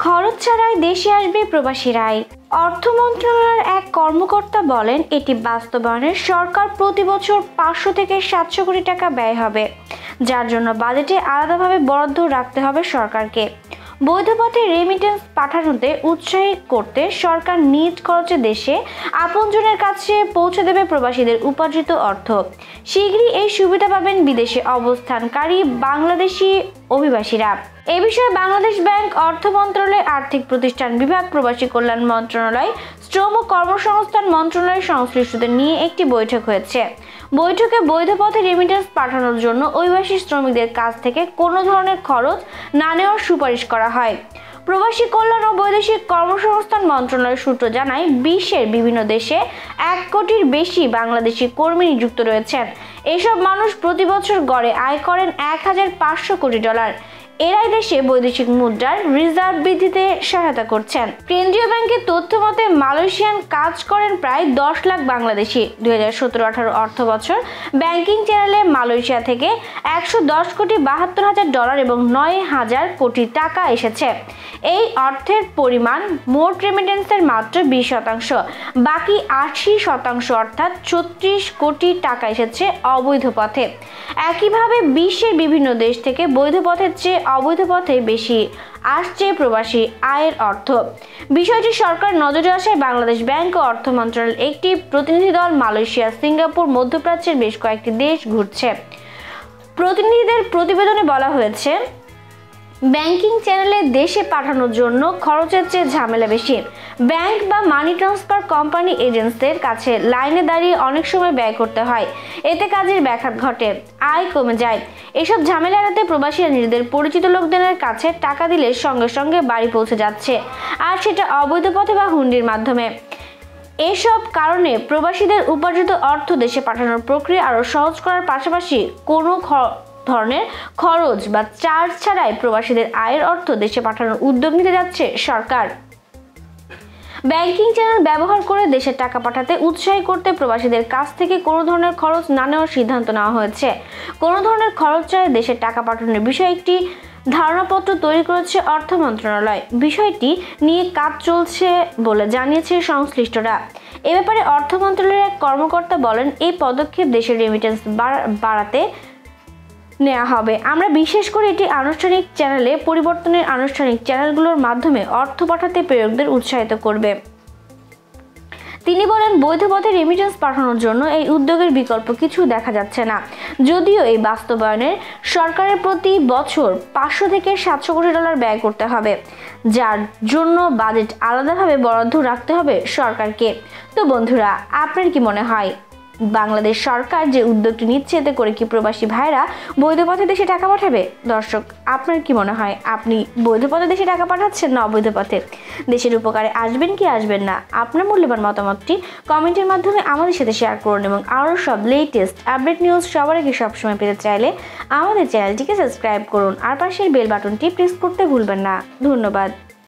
খরচ ছাড়াই দেশে আসবে প্রবাসীরাই। অর্থ মন্ত্রণালয়ের এক কর্মকর্তা বলেন, এটি বাস্তবায়নে সরকার প্রতি বছর 500 থেকে 700 কোটি টাকা ব্যয় হবে, যার জন্য বাজেটে আলাদাভাবে বরাদ্দ রাখতে হবে সরকারকে। বৈধ পথে রেমিটেন্স পাঠানোতে উৎসাহিত করতে সরকার নিজ খরচে দেশে আপনজনের কাছে পৌঁছে দেবে প্রবাসীদের উপার্জিত অর্থ। শীঘ্রই এই সুবিধা পাবেন বিদেশে অবস্থানকারী বাংলাদেশি অভিবাসীরা। এ বিষয়ে বাংলাদেশ ব্যাংক, অর্থ মন্ত্রণালয়, আর্থিক প্রতিষ্ঠান বিভাগ, প্রবাসী কল্যাণ মন্ত্রণালয়, শ্রম ও কর্মসংস্থান মন্ত্রণালয়ের সংশ্লিষ্টদের নিয়ে একটি বৈঠক হয়েছে। বৈঠকে বৈধ পথে রেমিটেন্স পাঠানোর জন্য অভিবাসী শ্রমিকদের কাছ থেকে কোনো ধরনের খরচ না নেওয়ার সুপারিশ করা হয়। প্রবাসী কল্যাণ ও বৈদেশিক কর্মসংস্থান মন্ত্রণালয়ের সূত্র জানায়, বিশ্বের বিভিন্ন দেশে 1 কোটির বেশি বাংলাদেশি কর্মী নিযুক্ত রয়েছেন। এসব মানুষ প্রতি বছর গড়ে আয় করেন $1500 কোটি। এরাই দেশে বৈদেশিক মুদ্রার রিজার্ভ বৃদ্ধিতে সহায়তা করছেন। কেন্দ্রীয় ব্যাংকের তথ্য মতে মালয়েশিয়ান কাজ করেন প্রায় 10 লাখ বাংলাদেশি। 2017-18 অর্থ বছর ব্যাংকিং চ্যানেলে মালয়েশিয়া থেকে $110,72,000 এবং $9,000 কোটি টাকা এসেছে। এই অর্থের পরিমাণ মোট রেমিটেন্সের মাত্র 20%। বাকি 80% অর্থাৎ 36 কোটি টাকা এসেছে অবৈধ পথে। একইভাবে বিশ্বের বিভিন্ন দেশ থেকে বৈধ পথের চেয়ে অবৈধ পথে বেশি আসছে প্রবাসী আয়ের অর্থ। বিষয়টি সরকার নজরে আসায় বাংলাদেশ ব্যাংক ও অর্থ মন্ত্রণালয়ের একটি প্রতিনিধি দল মালয়েশিয়া, সিঙ্গাপুর, মধ্যপ্রাচ্যের বেশ কয়েকটি দেশ ঘুরছে। প্রতিনিধিদের প্রতিবেদনে বলা হয়েছে, ব্যাংকিং চ্যানেলে দেশে পাঠানোর জন্য খরচের চেয়ে ঝামেলা বেশি। ব্যাংক বা মানি ট্রান্সফার কোম্পানি এজেন্টদের কাছে লাইনে দাঁড়িয়ে অনেক সময় ব্যয় করতে হয়। এতে কাজের ব্যাঘাত ঘটে, আয় কমে যায়। এসব ঝামেলা এড়াতে প্রবাসীরা নিজেদের পরিচিত লোকদের কাছে টাকা দিলে সঙ্গে সঙ্গে বাড়ি পৌঁছে যাচ্ছে, আর সেটা অবৈধ পথে বা হুন্ডির মাধ্যমে। এসব কারণে প্রবাসীদের উপার্জিত অর্থ দেশে পাঠানোর প্রক্রিয়া আরও সহজ করার পাশাপাশি কোনো ধরনের খরচ বা চার্জ ছাড়াই প্রবাসীদের আয়ের অর্থ দেশে পাঠানোর উদ্যোগ নিতে যাচ্ছে সরকার। ব্যাংকিং চ্যানেল ব্যবহার করে দেশে টাকা পাঠাতে উৎসাহী করতে প্রবাসীদের কাছ থেকে কোনো ধরনের খরচ না নেওয়ার সিদ্ধান্ত নেওয়া হয়েছে। কোনো ধরনের খরচ ছাড়াই দেশে টাকা পাঠানোর বিষয়ে একটি ধারণাপত্র তৈরি করেছে অর্থ মন্ত্রণালয়। বিষয়টি নিয়ে কাজ চলছে বলে জানিয়েছে সংশ্লিষ্টরা। এ ব্যাপারে অর্থ মন্ত্রণালয়ের এক কর্মকর্তা বলেন, এই পদক্ষেপ দেশের রেমিটেন্স বাড়াতে নেওয়া হবে। আমরা বিশেষ করে এটি আনুষ্ঠানিক চ্যানেলে পরিবর্তনের আনুষ্ঠানিক চ্যানেলগুলোর মাধ্যমে অর্থ পাঠাতে প্রেরকদের উৎসাহিত করবে। তিনি বলেন, বৈধ পথে রেমিটেন্স পাঠানোর জন্য এই উদ্যোগের বিকল্প কিছু দেখা যাচ্ছে না। যদিও এই বাস্তবায়নে সরকারের প্রতি বছর 500 থেকে 700 কোটি ডলার ব্যয় করতে হবে, যার জন্য বাজেট আলাদাভাবে বরাদ্দ রাখতে হবে সরকারকে। তো বন্ধুরা, আপনার কি মনে হয় বাংলাদেশ সরকার যে উদ্যোগটি নিচ্ছে এতে করে কি প্রবাসী ভাইরা বৈধ পথে দেশে টাকা পাঠাবে? দর্শক, আপনার কি মনে হয় আপনি বৈধ পথে দেশে টাকা পাঠাচ্ছেন না অবৈধ পথে? দেশের উপকারে আসবেন কি আসবেন না? আপনার মূল্যবান মতামতটি কমেন্টের মাধ্যমে আমাদের সাথে শেয়ার করুন এবং আরও সব লেটেস্ট আপডেট নিউজ সবার আগে সবসময় পেতে চাইলে আমাদের চ্যানেলটিকে সাবস্ক্রাইব করুন আর পাশের বেল বাটনটি প্রেস করতে ভুলবেন না। ধন্যবাদ।